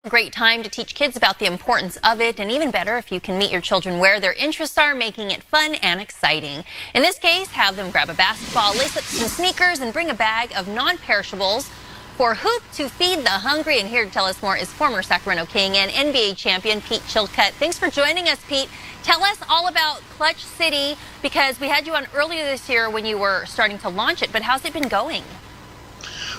Great time to teach kids about the importance of it, and even better if you can meet your children where their interests are, making it fun and exciting. In this case, have them grab a basketball, lace up some sneakers, and bring a bag of non-perishables for Hoop to Feed the Hungry. And here to tell us more is former Sacramento King and NBA champion Pete Chilcutt. Thanks for joining us, Pete. Tell us all about Clutch City, because we had you on earlier this year when you were starting to launch it, but how's it been going?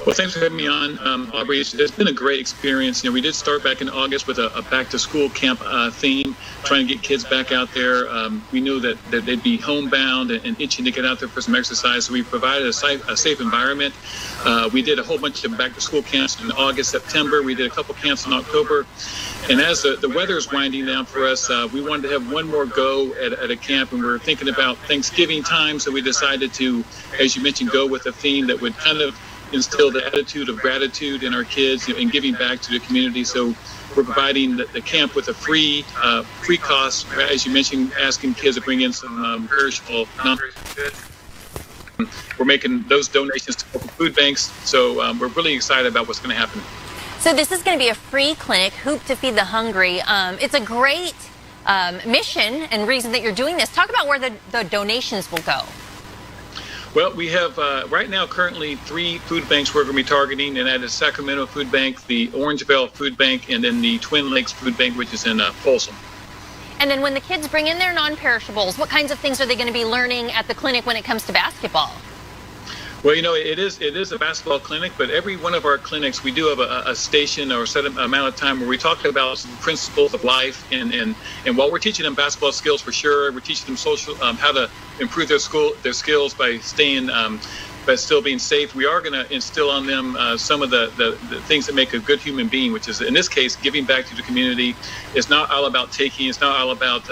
Well, thanks for having me on, Aubrey. It's been a great experience. We did start back in August with a back-to-school camp theme, trying to get kids back out there. We knew that they'd be homebound and itching to get out there for some exercise, so we provided a safe environment. We did a whole bunch of back-to-school camps in August, September. We did a couple camps in October. And as the weather is winding down for us, we wanted to have one more go at a camp, and we were thinking about Thanksgiving time, so we decided to, as you mentioned, go with a theme that would kind of instill the attitude of gratitude in our kids and giving back to the community. So we're providing the camp with a free cost, as you mentioned, asking kids to bring in some perishable, non-perishable goods. We're making those donations to local food banks, so we're really excited about what's going to happen. So this is going to be a free clinic, Hoop to Feed the Hungry. It's a great mission and reason that you're doing this. Talk about where the donations will go. Well, we have right now currently 3 food banks we're going to be targeting, and that is Sacramento Food Bank, the Orangevale Food Bank, and then the Twin Lakes Food Bank, which is in Folsom. And then when the kids bring in their non-perishables, what kinds of things are they going to be learning at the clinic when it comes to basketball? Well, it is a basketball clinic, but every one of our clinics, we do have a station or a set amount of time where we talk about some principles of life. And while we're teaching them basketball skills for sure, we're teaching them social how to improve their skills by staying, by still being safe. We are going to instill on them some of the things that make a good human being, which is, in this case, giving back to the community. It's not all about taking. It's not all about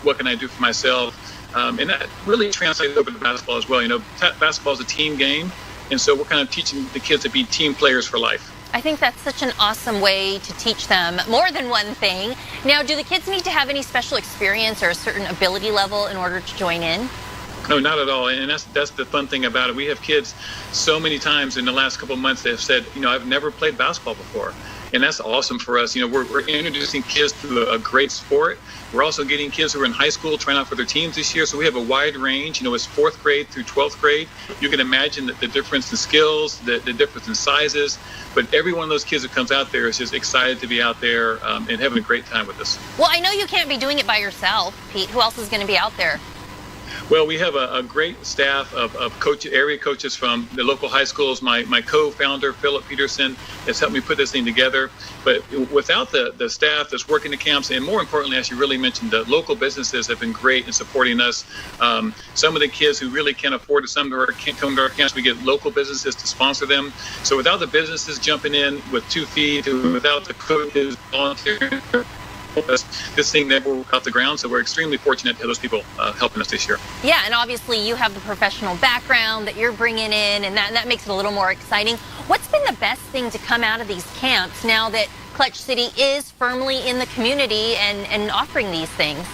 what can I do for myself. And that really translates over to basketball as well. Basketball is a team game, and so we're kind of teaching the kids to be team players for life. I think that's such an awesome way to teach them more than one thing. Now, do the kids need to have any special experience or a certain ability level in order to join in? No, not at all. And that's the fun thing about it. We have kids so many times in the last couple of months that have said, I've never played basketball before. And that's awesome for us. We're introducing kids to a great sport. We're also getting kids who are in high school trying out for their teams this year. So we have a wide range. It's 4th grade through 12th grade. You can imagine the difference in skills, the difference in sizes. But every one of those kids who comes out there is just excited to be out there and having a great time with us. Well, I know you can't be doing it by yourself, Pete. Who else is going to be out there? Well, we have a great staff of area coaches from the local high schools. My co-founder, Philip Peterson, has helped me put this thing together. But without the staff that's working the camps, and more importantly, as you really mentioned, the local businesses have been great in supporting us. Some of the kids who really can't afford to come to our camps, we get local businesses to sponsor them. So without the businesses jumping in with 2 feet, without the coaches volunteering, this thing never worked off the ground, so we're extremely fortunate to have those people helping us this year. Yeah, and obviously you have the professional background that you're bringing in, and that makes it a little more exciting. What's been the best thing to come out of these camps now that Clutch City is firmly in the community and offering these things?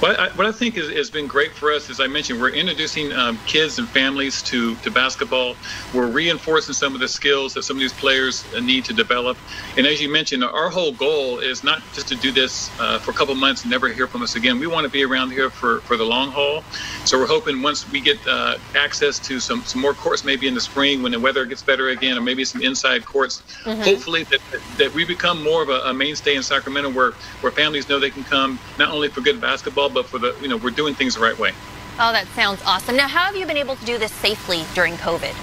Well, what I think has been great for us, as I mentioned, we're introducing kids and families to basketball. We're reinforcing some of the skills that some of these players need to develop. And as you mentioned, our whole goal is not just to do this for a couple months and never hear from us again. We want to be around here for the long haul. So we're hoping once we get access to some more courts, maybe in the spring when the weather gets better again, or maybe some inside courts, hopefully that we become more of a mainstay in Sacramento where families know they can come not only for good basketball, but for we're doing things the right way. Oh, that sounds awesome. Now, how have you been able to do this safely during COVID?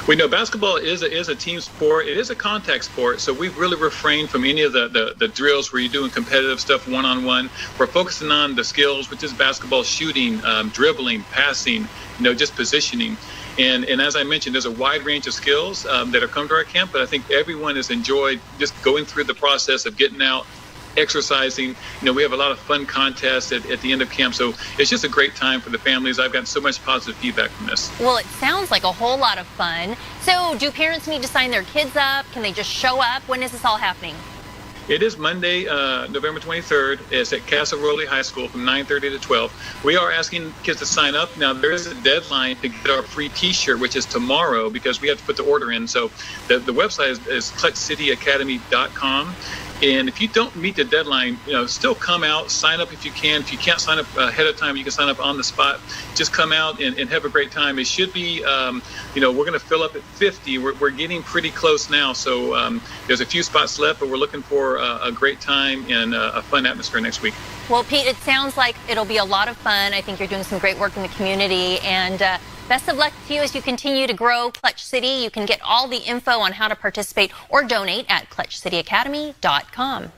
We know basketball is a team sport. It is a contact sport, so we've really refrained from any of the drills where you're doing competitive stuff one-on-one. We're focusing on the skills, which is basketball shooting, dribbling, passing, just positioning. And as I mentioned, there's a wide range of skills that have come to our camp, but I think everyone has enjoyed just going through the process of getting out, exercising. We have a lot of fun contests at the end of camp, so it's just a great time for the families. I've gotten so much positive feedback from this. Well, it sounds like a whole lot of fun. So do parents need to sign their kids up? Can they just show up? When is this all happening? It is Monday, November 23rd. It's at Casa Rowley High School from 9:30 to 12. We are asking kids to sign up. Now, there is a deadline to get our free T-shirt, which is tomorrow, because we have to put the order in. So the website is clutchcityacademy.com. And if you don't meet the deadline, still come out, sign up if you can. If you can't sign up ahead of time, you can sign up on the spot. Just come out and have a great time. It should be, we're going to fill up at 50. We're getting pretty close now. So there's a few spots left, but we're looking for a great time and a fun atmosphere next week. Well, Pete, it sounds like it'll be a lot of fun. I think you're doing some great work in the community. And best of luck to you as you continue to grow Clutch City. You can get all the info on how to participate or donate at clutchcityacademy.com.